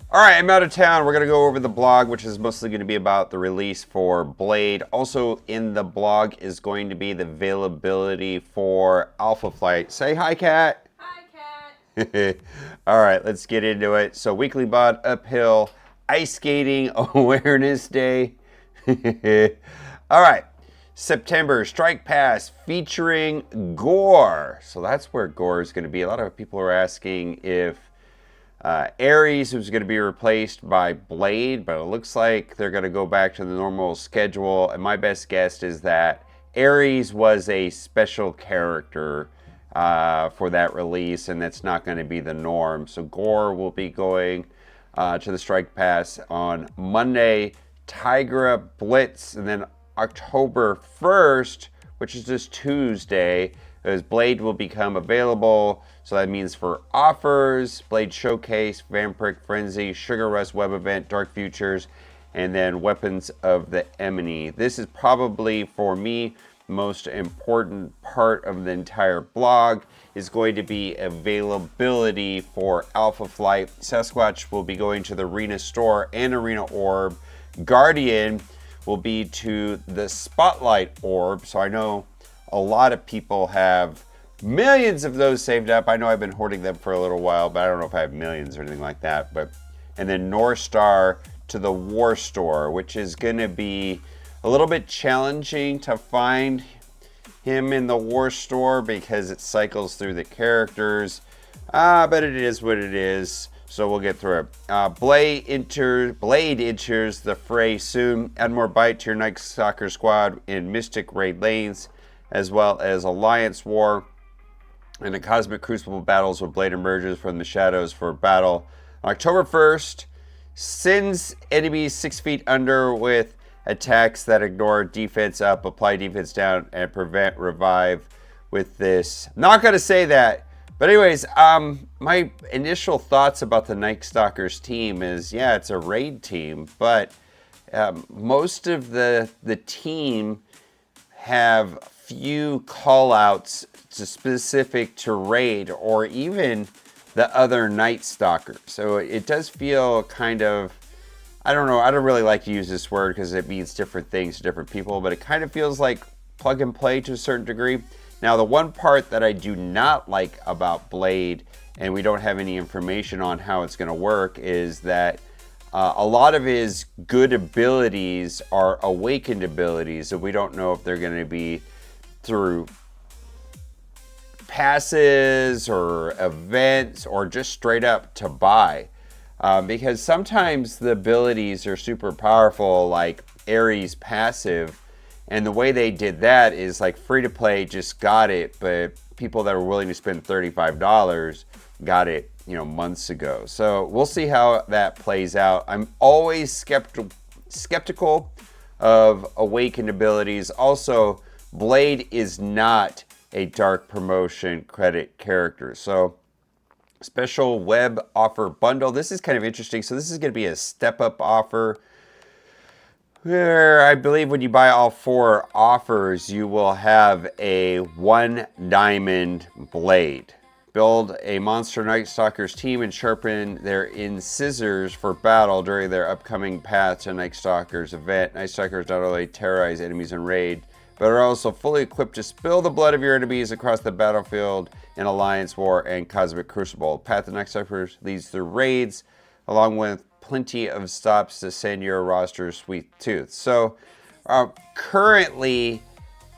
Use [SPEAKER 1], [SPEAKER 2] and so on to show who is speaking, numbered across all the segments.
[SPEAKER 1] All right, I'm out of town. We're going to go over the blog, which is mostly going to be about the release for Blade. Also in the blog is going to be the availability for Alpha Flight. Say hi, Kat.
[SPEAKER 2] Hi, Kat.
[SPEAKER 1] All right, let's get into it. So weekly bod uphill, ice skating awareness day. All right, September Strike Pass featuring Gore. So that's where Gore is going to be. A lot of people are asking if Ares was going to be replaced by Blade, but it looks like they're going to go back to the normal schedule. And my best guess is that Ares was a special character for that release, and that's not going to be the norm. So Gore will be going to the Strike Pass on Monday, Tigra Blitz, and then October 1st, which is this Tuesday, as Blade will become available. So that means for offers, Blade Showcase, Vampiric Frenzy, Sugar Rush Web Event, Dark Futures, and then Weapons of the Emini. This is probably, for me, the most important part of the entire blog is going to be availability for Alpha Flight. Sasquatch will be going to the Arena Store and Arena Orb. Guardian will be to the Spotlight Orb. So I know a lot of people have millions of those saved up. I know I've been hoarding them for a little while, but I don't know if I have millions or anything like that. And then North Star to the War Store, which is going to be a little bit challenging to find him in the War Store because it cycles through the characters. But it is what it is. So we'll get through it. Blade enters the fray soon. Add more bite to your Night Stalker squad in Mystic Raid lanes, as well as Alliance War. And the Cosmic Crucible battles where Blade emerges from the shadows for battle. On October 1st, sends enemies 6 feet under with attacks that ignore defense up, apply defense down, and prevent revive with this. Not going to say that. But anyways, my initial thoughts about the Night Stalkers team is, yeah, it's a raid team, but most of the team have few call-outs specific to raid or even the other Night Stalkers. So it does feel kind of, I don't know, I don't really like to use this word because it means different things to different people, but it kind of feels like plug and play to a certain degree. Now, the one part that I do not like about Blade, and we don't have any information on how it's going to work, is that a lot of his good abilities are awakened abilities, so we don't know if they're going to be through passes or events or just straight up to buy. Because sometimes the abilities are super powerful, like Ares' passive, and the way they did that is like free to play just got it, but people that were willing to spend $35 got it, months ago. So we'll see how that plays out. I'm always skeptical of awakened abilities. Also, Blade is not a dark promotion credit character. So special web offer bundle. This is kind of interesting. So this is going to be a step-up offer where I believe when you buy all 4 offers, you will have a 1 diamond blade. Build a Monster Night Stalkers team and sharpen their incisors for battle during their upcoming Path to Night Stalkers event. Night Stalkers not only terrorize enemies in raid, but are also fully equipped to spill the blood of your enemies across the battlefield in Alliance War and Cosmic Crucible. Path to Night Stalkers leads through raids, along with plenty of stops to send your roster sweet tooth. So currently,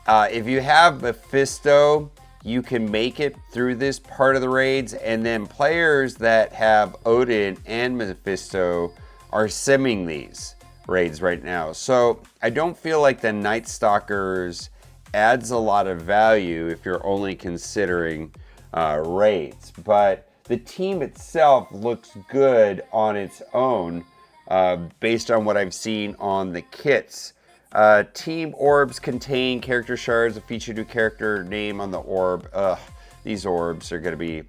[SPEAKER 1] if you have Mephisto, you can make it through this part of the raids, and then players that have Odin and Mephisto are simming these raids right now. So I don't feel like the Night Stalkers adds a lot of value if you're only considering raids, but the team itself looks good on its own based on what I've seen on the kits. Team orbs contain character shards, a feature new character name on the orb. These orbs are going to be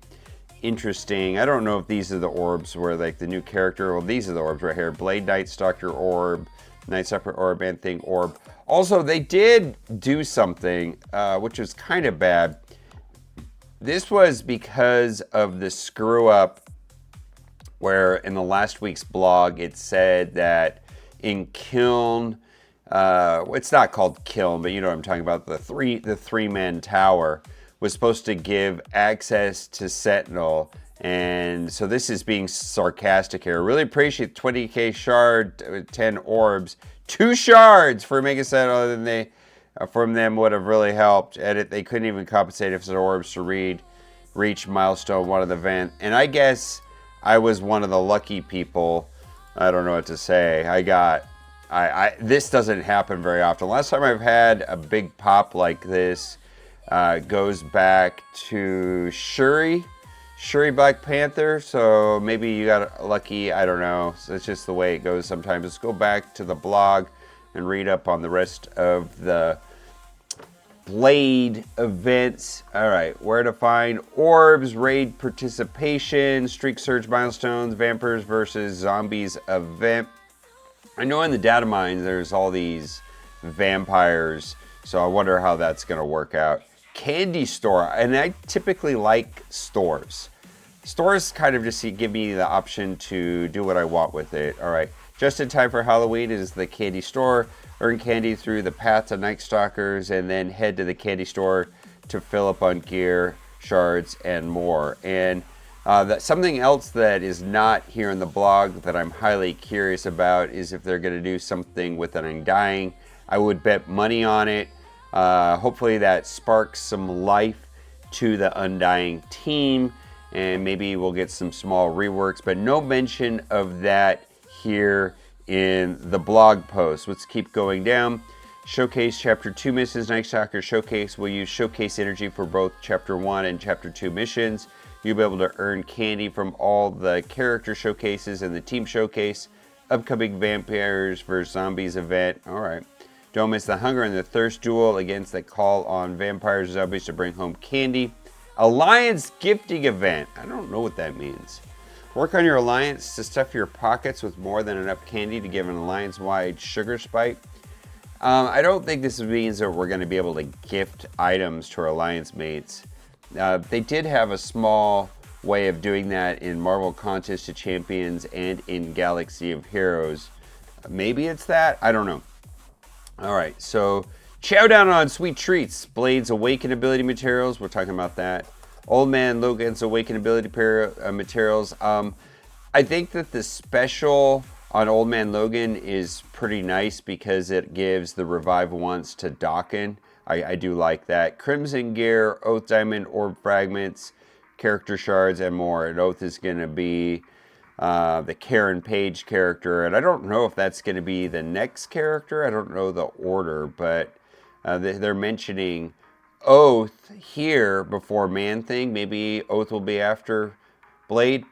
[SPEAKER 1] interesting. I don't know if these are the orbs where like the new character, well, these are the orbs right here. Blade Night Stalker orb, Night Stalker orb, and Thing orb. Also, they did do something which was kind of bad. This was because of the screw up where in the last week's blog it said that in Kiln, it's not called Kiln, but you know what I'm talking about, the three-man tower was supposed to give access to Sentinel. And so this is being sarcastic here. Really appreciate 20k shard, 10 orbs, 2 shards for Mega Sentinel. Than they from them would have really helped. Edit, they couldn't even compensate if the orbs to reach milestone 1 of the event. And I guess I was one of the lucky people. I don't know what to say. This doesn't happen very often. Last time I've had a big pop like this goes back to Shuri Black Panther. So maybe you got lucky. I don't know. So it's just the way it goes sometimes. Let's go back to the blog and read up on the rest of the Blade events. All right, where to find orbs, raid participation, streak surge milestones, vampires versus zombies event. I know in the data mines there's all these vampires, so I wonder how that's going to work out. Candy store, and I typically like stores. Stores kind of just give me the option to do what I want with it. All right, just in time for Halloween is the candy store. Earn candy through the path to Night Stalkers, and then head to the candy store to fill up on gear, shards, and more. And something else that is not here in the blog that I'm highly curious about is if they're going to do something with an Undying. I would bet money on it. Hopefully that sparks some life to the Undying team, and maybe we'll get some small reworks, but no mention of that here in the blog post. Let's keep going down. Showcase Chapter 2 missions. Night Stalker Showcase will use Showcase energy for both Chapter 1 and Chapter 2 missions. You'll be able to earn candy from all the character showcases and the team showcase. Upcoming Vampires vs. Zombies event. All right. Don't miss the Hunger and the Thirst duel against that call on vampires and zombies to bring home candy. Alliance gifting event. I don't know what that means. Work on your alliance to stuff your pockets with more than enough candy to give an alliance-wide sugar spike. I don't think this means that we're going to be able to gift items to our alliance mates. They did have a small way of doing that in Marvel Contest to Champions and in Galaxy of Heroes. Maybe it's that? I don't know. All right, so chow down on sweet treats. Blade's Awaken ability materials. We're talking about that. Old Man Logan's Awaken ability materials. I think that the special on Old Man Logan is pretty nice because it gives the revive once to Dakin. I do like that. Crimson Gear, Oath Diamond, Orb Fragments, Character Shards, and more. And Oath is going to be the Karen Page character. And I don't know if that's going to be the next character. I don't know the order, but they're mentioning Oath here before Man-Thing. Maybe Oath will be after Blade.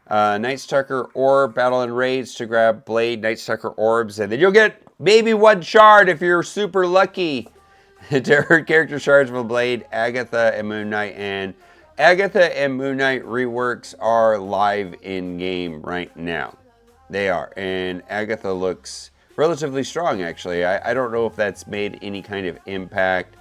[SPEAKER 1] Night Stalker Orb, Battle and Raids to grab Blade, Night Stalker Orbs, and then you'll get maybe 1 shard if you're super lucky to earn character shards from Blade, Agatha, and Moon Knight. And Agatha and Moon Knight reworks are live in-game right now. They are. And Agatha looks relatively strong, actually. I don't know if that's made any kind of impact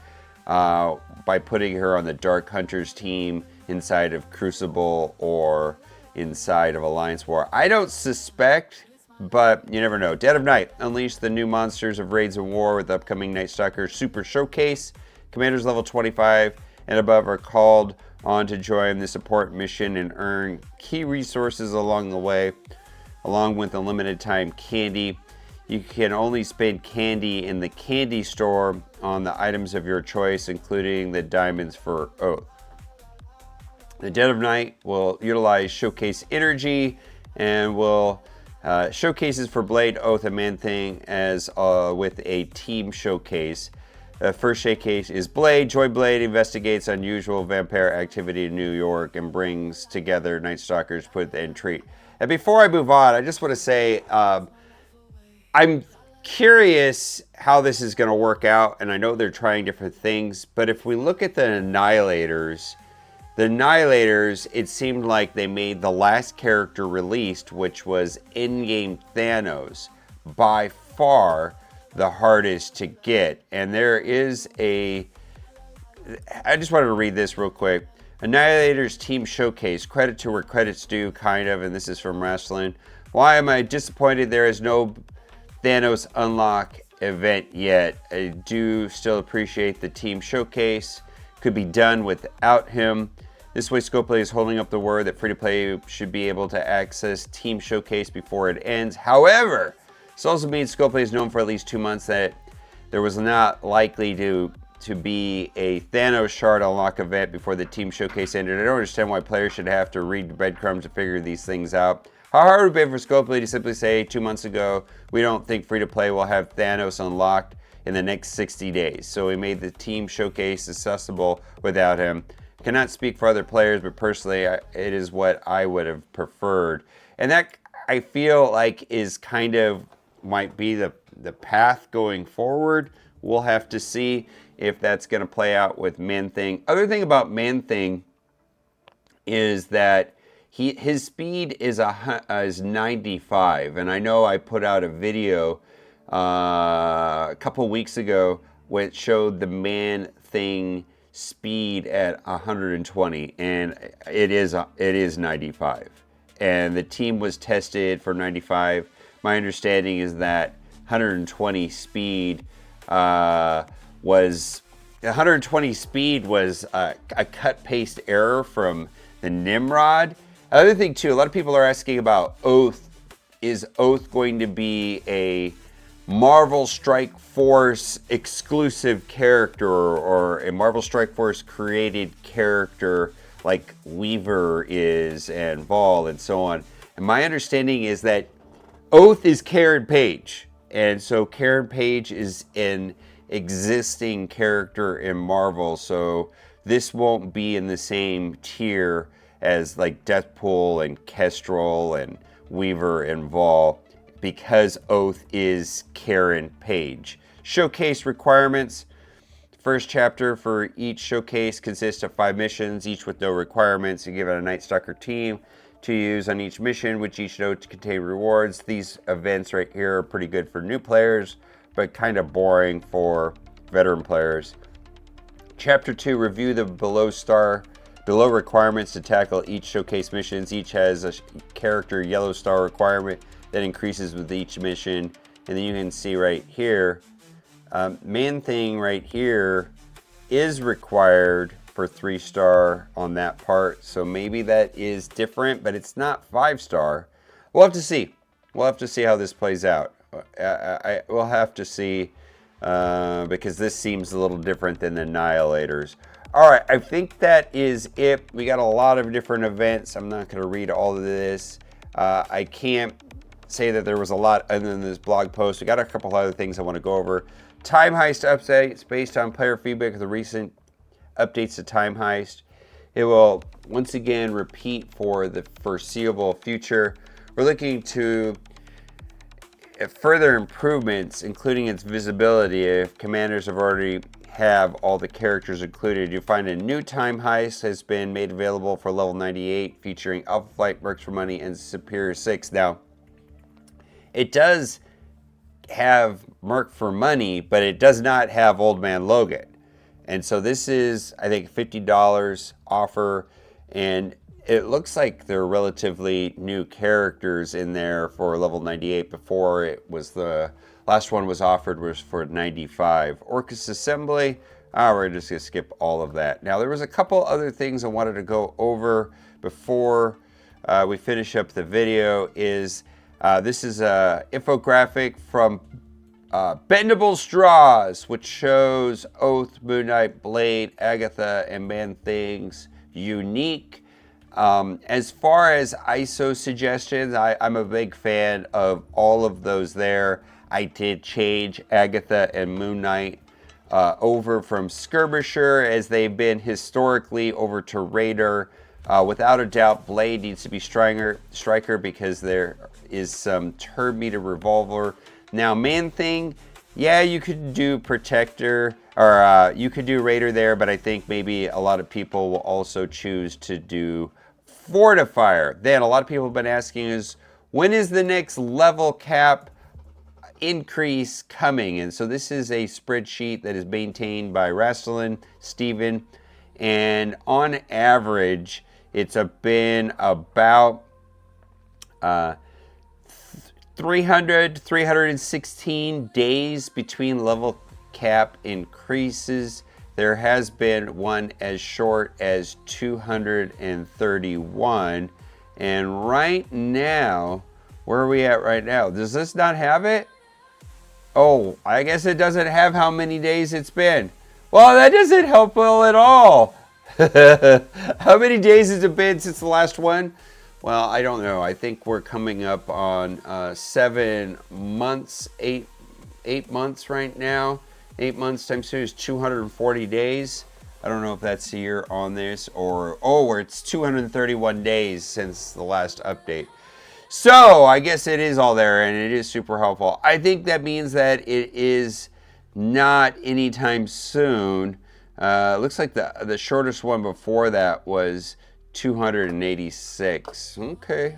[SPEAKER 1] by putting her on the Dark Hunters team inside of Crucible or inside of Alliance War. I don't suspect, but you never know. Dead of Night. Unleash the new monsters of Raids of War with the upcoming Night Stalker Super Showcase. Commanders level 25 and above are called on to join the support mission and earn key resources along the way, along with a limited time candy. You can only spend candy in the candy store on the items of your choice, including the diamonds for Oath. The Dead of Night will utilize Showcase energy and will showcases for Blade, Oath, and Man-Thing as with a team showcase. The first showcase is Blade. Joy Blade investigates unusual vampire activity in New York and brings together Night Stalkers put in treat. And before I move on, I just want to say I'm curious how this is going to work out, and I know they're trying different things, but if we look at the Annihilators, it seemed like they made the last character released, which was in-game Thanos, by far the hardest to get. And there is I just wanted to read this real quick. Annihilator's Team Showcase. Credit to where credit's due, kind of, and this is from Wrestling. Why am I disappointed there is no Thanos Unlock event yet? I do still appreciate the Team Showcase. Could be done without him. This way, Scoplay is holding up the word that free-to-play should be able to access Team Showcase before it ends. However, this also means Scoplay is known for at least 2 months that there was not likely to be a Thanos Shard Unlock event before the Team Showcase ended. I don't understand why players should have to read the breadcrumbs to figure these things out. How hard would it be for Scoplay to simply say 2 months ago, we don't think free-to-play will have Thanos unlocked in the next 60 days. So we made the Team Showcase accessible without him. Cannot speak for other players, but personally, it is what I would have preferred. And that, I feel like, is kind of might be the path going forward. We'll have to see if that's going to play out with Man-Thing. Other thing about Man-Thing is that his speed is 95, and I know I put out a video a couple weeks ago which showed the Man-Thing speed at 120, and it is 95, and the team was tested for 95. My understanding is that 120 speed was a cut paste error from the Nimrod. Another thing too, a lot of people are asking about Oath. Is Oath going to be a Marvel Strike Force exclusive character or a Marvel Strike Force created character like Weaver is and Vol and so on? And my understanding is that Oath is Karen Page, and so Karen Page is an existing character in Marvel, so this won't be in the same tier as like Deathpool and Kestrel and Weaver and Vol, because Oath is Karen Page. Showcase requirements. First chapter for each showcase consists of 5 missions, each with no requirements. You give it a Night Stalker team to use on each mission, which each note contain rewards. These events right here are pretty good for new players, but kind of boring for veteran players. Chapter 2, review the below requirements to tackle each showcase missions. Each has a character yellow star requirement that increases with each mission. And then you can see right here, Man-Thing right here is required for 3-star on that part. So maybe that is different, but it's not 5-star. We'll have to see. We'll have to see how this plays out. We'll have to see because this seems a little different than the Annihilators. All right, I think that is it. We got a lot of different events. I'm not going to read all of this. I can't say that there was a lot other than this blog post. We got a couple other things I want to go over. Time Heist updates based on player feedback of the recent updates to Time Heist. It will once again repeat for the foreseeable future. We're looking to further improvements, including its visibility. If commanders have all the characters included, you'll find a new Time Heist has been made available for level 98, featuring Alpha Flight, Mercs for Money, and Superior 6. Now, it does have Merc for Money, but it does not have Old Man Logan. And so this is, I think, $50 offer, and it looks like they're relatively new characters in there for level 98. Before, it was the last one was offered was for 95. Orcus Assembly, we're just going to skip all of that. Now, there was a couple other things I wanted to go over before we finish up the video. This is a infographic from Bendable Straws, which shows Oath, Moon Knight, Blade, Agatha, and Man-Thing's unique. As far as ISO suggestions, I'm a big fan of all of those there. I did change Agatha and Moon Knight over from Skirmisher, as they've been historically, over to Raider. Without a doubt, Blade needs to be Striker because there is some turn meter revolver. Now, Man-Thing, yeah, you could do Protector, or you could do Raider there, but I think maybe a lot of people will also choose to do Fortifier. Then a lot of people have been asking is, when is the next level cap increase coming? And so this is a spreadsheet that is maintained by Rastelin, Steven, and on average, it's been about 316 days between level cap increases. There has been one as short as 231. And right now, where are we at right now? Does this not have it? Oh, I guess it doesn't have how many days it's been. Well, that doesn't help well at all. How many days has it been since the last one? Well, I don't know. I think we're coming up on 7 months, 8 months right now. 8 months times 2 is 240 days. I don't know if that's the year on this or it's 231 days since the last update. So I guess it is all there and it is super helpful. I think that means that it is not anytime soon. Looks like the shortest one before that was 286. Okay.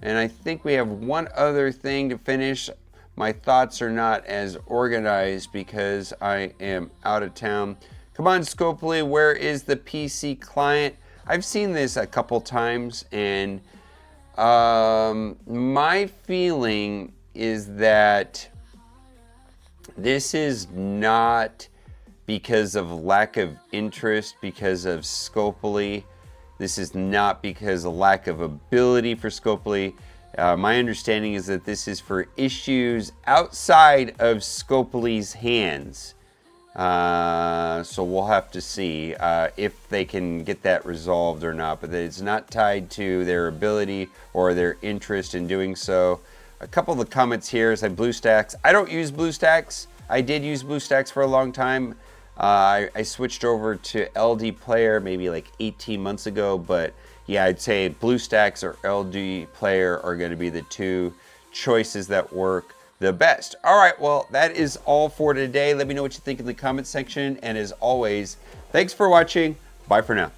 [SPEAKER 1] And I think we have one other thing to finish. My thoughts are not as organized because I am out of town. Come on, Scopely, where is the PC client? I've seen this a couple times, and my feeling is that this is not because of lack of interest, because of Scopely. This is not because of lack of ability for Scopely. My understanding is that this is for issues outside of Scopely's hands. So we'll have to see if they can get that resolved or not, but that it's not tied to their ability or their interest in doing so. A couple of the comments here is like BlueStacks. I don't use BlueStacks. I did use BlueStacks for a long time. I switched over to LD Player maybe like 18 months ago, but yeah, I'd say BlueStacks or LD Player are going to be the two choices that work the best. All right, well, that is all for today. Let me know what you think in the comment section. And as always, thanks for watching. Bye for now.